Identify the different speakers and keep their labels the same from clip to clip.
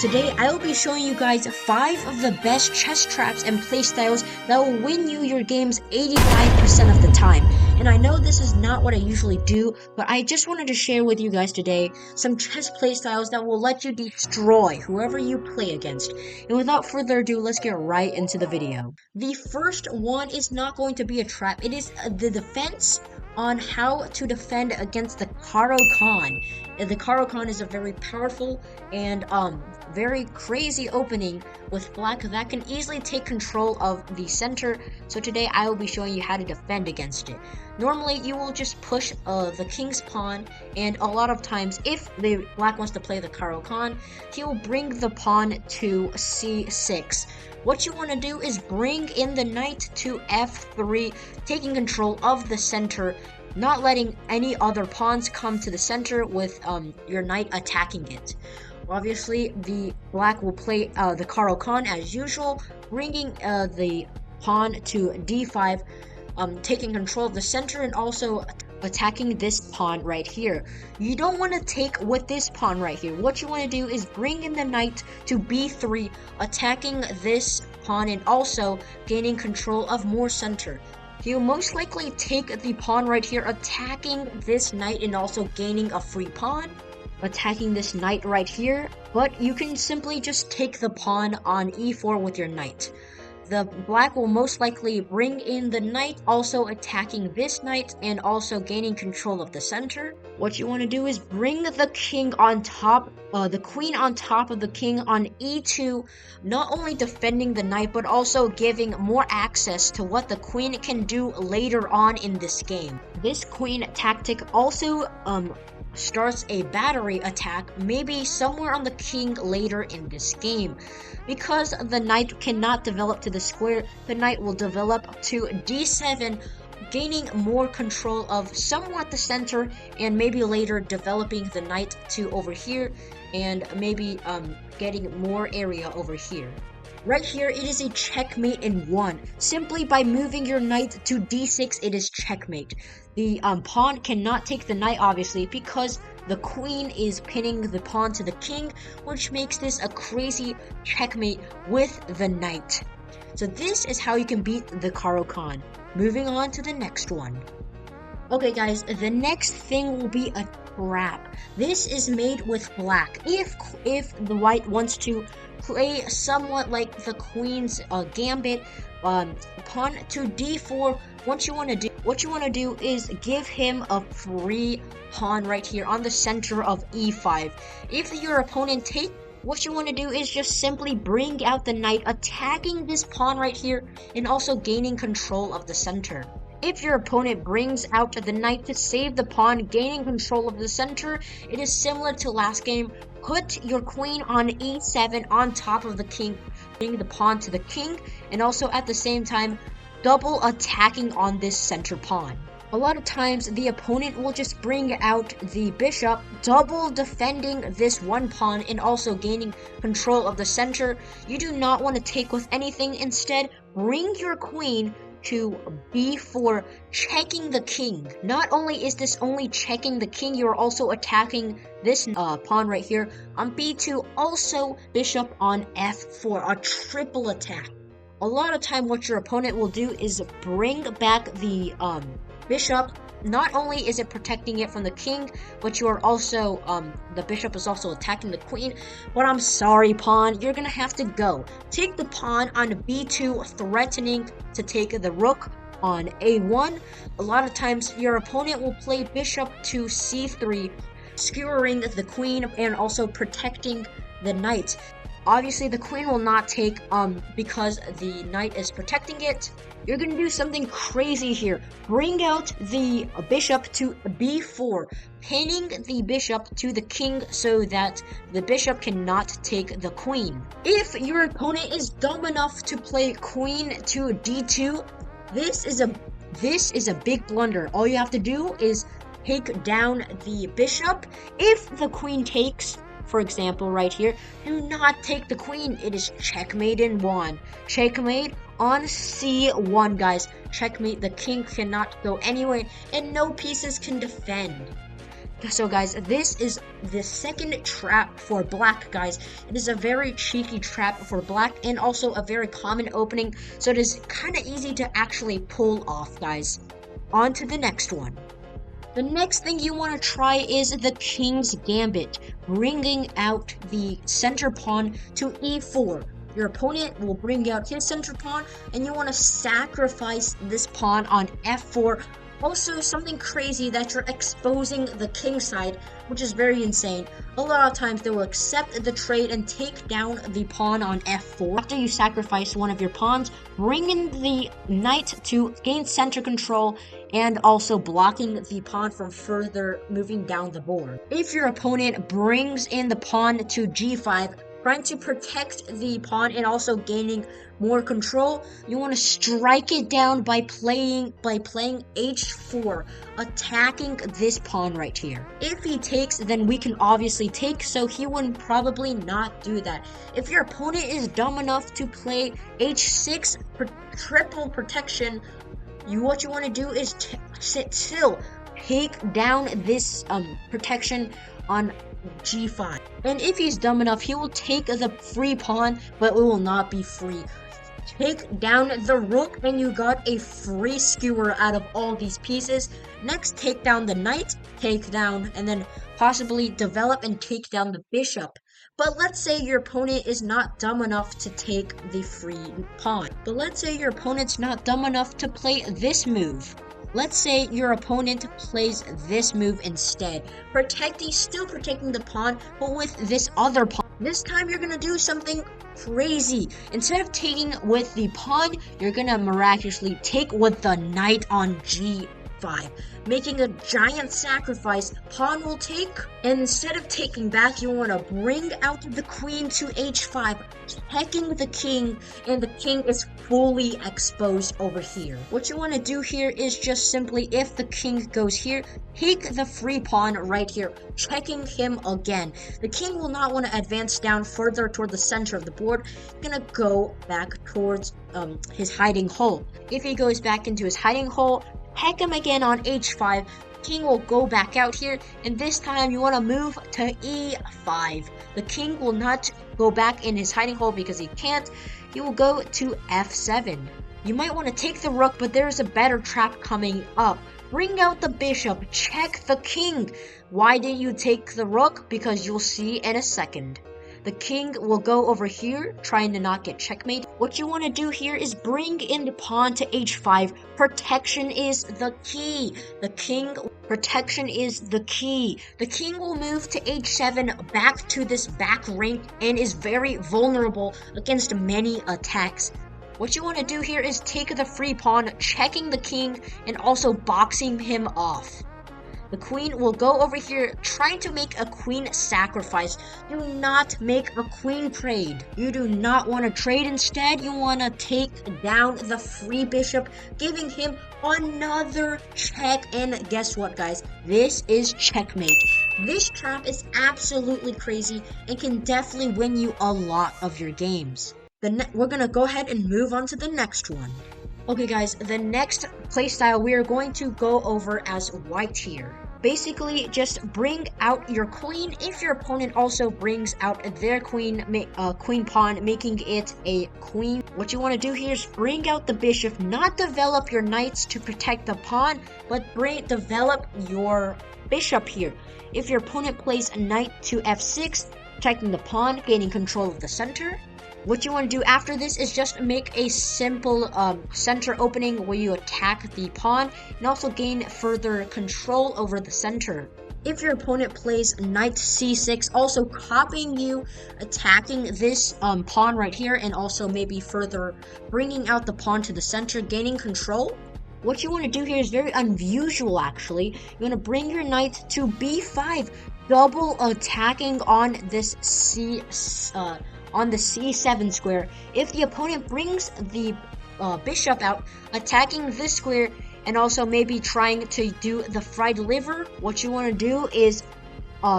Speaker 1: Today, I will be showing you guys 5 of the best chess traps and playstyles that will win you your games 85% of the time. And I know this is not what I usually do, but I just wanted to share with you guys today some chess playstyles that will let you destroy whoever you play against. And without further ado, let's get right into the video. The first one is not going to be a trap. It is the defense on how to defend against the Caro-Kann. The Caro-Kann is a very powerful and very crazy opening with black that can easily take control of the center. So today I will be showing you how to defend against it. Normally you will just push the king's pawn, and a lot of times if the black wants to play the Caro-Kann, he will bring the pawn to c6. What you want to do is bring in the knight to f3, taking control of the center, not letting any other pawns come to the center with your knight attacking it. Obviously, the black will play the Caro-Kann as usual, bringing the pawn to d5, taking control of the center and also attacking this pawn right here. You don't want to take with this pawn right here. What you want to do is bring in the knight to b3, attacking this pawn and also gaining control of more center. He'll most likely take the pawn right here, attacking this knight and also gaining a free pawn, attacking this knight right here, but you can simply just take the pawn on e4 with your knight. The black will most likely bring in the knight, also attacking this knight and also gaining control of the center. What you want to do is bring the king on top, the queen on top of the king on e2, not only defending the knight but also giving more access to what the queen can do later on in this game. This queen tactic also starts a battery attack, maybe somewhere on the king later in this game. Because the knight cannot develop to the square, the knight will develop to d7, gaining more control of somewhat the center, and maybe later developing the knight to over here, and maybe getting more area over here. Right here, it is a checkmate in 1. Simply by moving your knight to d6, it is checkmate. The pawn cannot take the knight, obviously, because the queen is pinning the pawn to the king, which makes this a crazy checkmate with the knight. So this is how you can beat the Caro-Kann. Moving on to the next one. Okay guys, the next thing will be a trap. This is made with black. If the white wants to play somewhat like the queen's gambit, pawn to d4, what you want to do is give him a free pawn right here on the center of e5. If your opponent takes, what you want to do is just simply bring out the knight, attacking this pawn right here and also gaining control of the center. If your opponent brings out the knight to save the pawn, gaining control of the center, it is similar to last game. Put your queen on e7 on top of the king, bring the pawn to the king, and also at the same time double attacking on this center pawn. A lot of times the opponent will just bring out the bishop, double defending this one pawn and also gaining control of the center. You do not want to take with anything. Instead, bring your queen to b4, checking the king. Not only is this only checking the king, you're also attacking this pawn right here on b2, also bishop on f4, a triple attack. A lot of time what your opponent will do is bring back the bishop. Not only is it protecting it from the king, but you are also, the bishop is also attacking the queen. But I'm sorry, pawn, you're gonna have to go. Take the pawn on b2, threatening to take the rook on a1. A lot of times your opponent will play bishop to c3, skewering the queen and also protecting the knight. Obviously, the queen will not take because the knight is protecting it. You're going to do something crazy here. Bring out the bishop to b4, pinning the bishop to the king so that the bishop cannot take the queen. If your opponent is dumb enough to play queen to d2, this is a big blunder. All you have to do is take down the bishop. If the queen takes, for example, right here, do not take the queen. It is checkmate in 1. Checkmate on c1, guys. Checkmate. The king cannot go anywhere, and no pieces can defend. So guys, this is the second trap for black, guys. It is a very cheeky trap for black and also a very common opening, so it is kind of easy to actually pull off, guys. On to the next one. The next thing you want to try is the King's Gambit, bringing out the center pawn to e4. Your opponent will bring out his center pawn, and you want to sacrifice this pawn on f4. Also, something crazy that you're exposing the king side, which is very insane. A lot of times they will accept the trade and take down the pawn on f4. After you sacrifice one of your pawns, bring in the knight to gain center control and also blocking the pawn from further moving down the board. If your opponent brings in the pawn to g5, trying to protect the pawn and also gaining more control, you want to strike it down by playing h4, attacking this pawn right here. If he takes, then we can obviously take, so he would probably not do that. If your opponent is dumb enough to play h6 triple protection, what you want to do is sit still, take down this protection on g5. And if he's dumb enough, he will take the free pawn, but it will not be free. Take down the rook and you got a free skewer out of all these pieces. Next, take down the knight, take down, and then possibly develop and take down the bishop. But let's say your opponent is not dumb enough to take the free pawn. But let's say your opponent's not dumb enough to play this move. Let's say your opponent plays this move instead, still protecting the pawn, but with this other pawn. This time you're gonna do something crazy. Instead of taking with the pawn, you're gonna miraculously take with the knight on g5, making a giant sacrifice. Pawn will take, and instead of taking back, you want to bring out the queen to h5, checking the king, and the king is fully exposed over here. What you want to do here is just simply, if the king goes here, take the free pawn right here, checking him again. The king will not want to advance down further toward the center of the board. He's gonna go back towards his hiding hole. If he goes back into his hiding hole, heck him again on h5. King will go back out here, and this time you want to move to e5. The king will not go back in his hiding hole because he can't. He will go to f7. You might want to take the rook, but there's a better trap coming up. Bring out the bishop, check the king. Why didn't you take the rook? Because you'll see in a second. The king will go over here, trying to not get checkmate. What you want to do here is bring in the pawn to h5. Protection is the key. Protection is the key. The king will move to h7 back to this back rank and is very vulnerable against many attacks. What you want to do here is take the free pawn, checking the king, and also boxing him off. The queen will go over here, trying to make a queen sacrifice. Do not make a queen trade. You do not want to trade. Instead, you want to take down the free bishop, giving him another check. And guess what, guys? This is checkmate. This trap is absolutely crazy and can definitely win you a lot of your games. We're going to go ahead and move on to the next one. Okay guys, the next playstyle we are going to go over as white here. Basically, just bring out your queen. If your opponent also brings out their queen pawn, making it a queen. What you want to do here is bring out the bishop, not develop your knights to protect the pawn, but develop your bishop here. If your opponent plays a knight to f6, protecting the pawn, gaining control of the center. What you want to do after this is just make a simple center opening where you attack the pawn and also gain further control over the center. If your opponent plays knight c6, also copying you, attacking this pawn right here, and also maybe further bringing out the pawn to the center, gaining control. What you want to do here is very unusual actually. You want to bring your knight to b5, double attacking on this on the c7 square. If the opponent brings the bishop out, attacking this square, and also maybe trying to do the fried liver, what you want to do is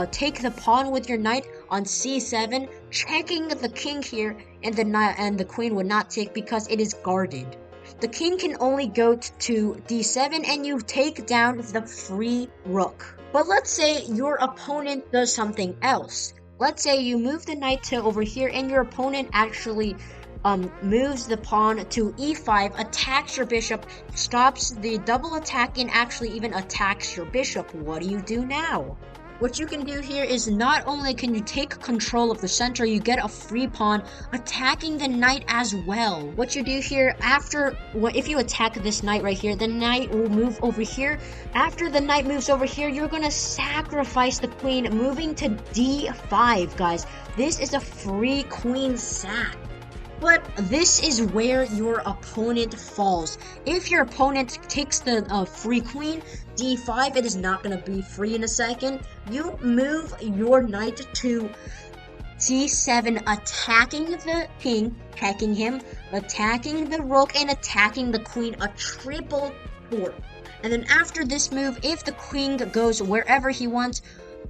Speaker 1: take the pawn with your knight on c7, checking the king here, and the queen would not take because it is guarded. The king can only go to d7, and you take down the free rook. But let's say your opponent does something else. Let's say you move the knight to over here and your opponent actually moves the pawn to e5, attacks your bishop, stops the double attack, and actually even attacks your bishop. What do you do now? What you can do here is not only can you take control of the center, you get a free pawn attacking the knight as well. What you do here if you attack this knight right here, the knight will move over here. After the knight moves over here, you're gonna sacrifice the queen, moving to d5, guys. This is a free queen sack. But this is where your opponent falls. If your opponent takes the free queen, d5, it is not going to be free in a second. You move your knight to c7, attacking the king, attacking him, attacking the rook, and attacking the queen, a triple fort. And then after this move, if the queen goes wherever he wants,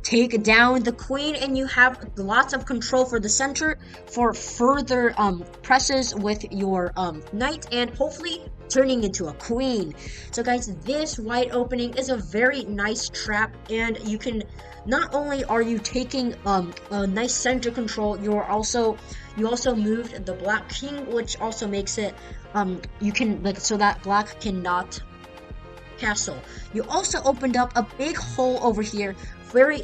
Speaker 1: take down the queen, and you have lots of control for the center for further presses with your knight, and hopefully turning into a queen. So guys, this white opening is a very nice trap, and you can not only are you taking a nice center control, you also moved the black king, which also makes it you can so that black cannot castle. You also opened up a big hole over here,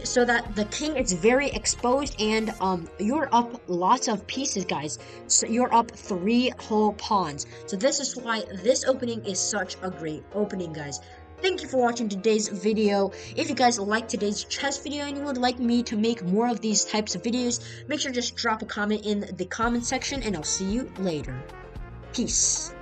Speaker 1: so that the king is very exposed, and you're up lots of pieces, guys. So you're up 3 whole pawns. So this is why this opening is such a great opening, guys. Thank you for watching today's video. If you guys liked today's chess video and you would like me to make more of these types of videos, make sure to just drop a comment in the comment section, and I'll see you later. Peace.